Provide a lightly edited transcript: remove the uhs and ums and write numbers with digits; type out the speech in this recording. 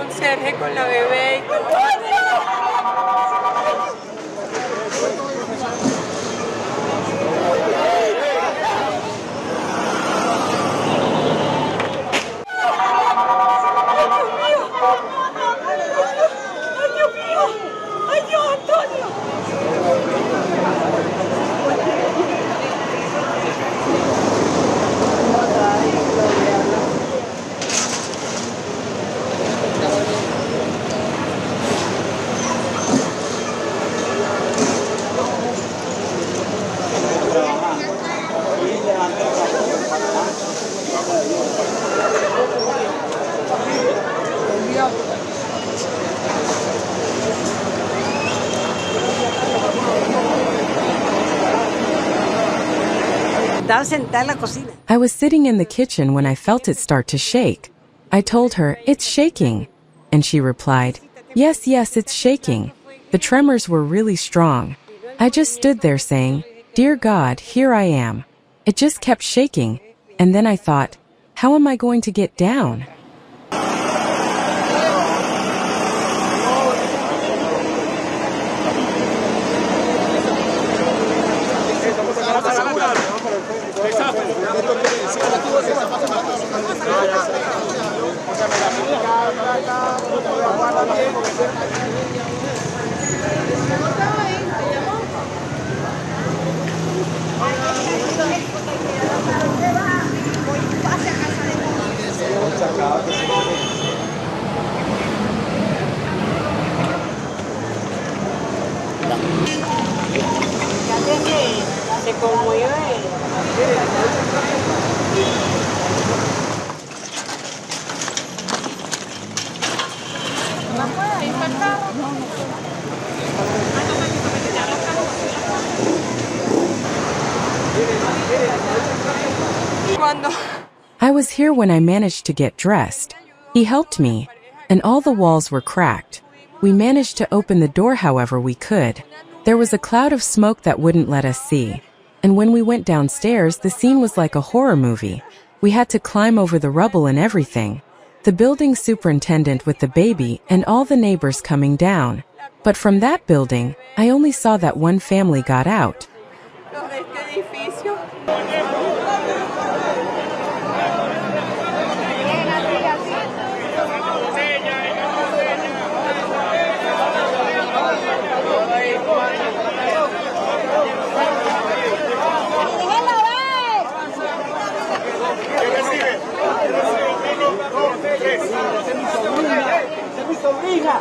conserje con la bebé y todo. I was sitting in the kitchen when I felt it start to shake. I told her, "It's shaking." And she replied, "Yes, yes, it's shaking." The tremors were really strong. I just stood there saying, "Dear God, here I am." It just kept shaking. And then I thought, how am I going to get down? Se conmueve. I was here when I managed to get dressed. He helped me, and all the walls were cracked. We managed to open the door however we could. There was a cloud of smoke that wouldn't let us see. And when we went downstairs, the scene was like a horror movie. We had to climb over the rubble and everything. The building superintendent with the baby and all the neighbors coming down. But from that building, I only saw that one family got out. Esa es mi sobrina.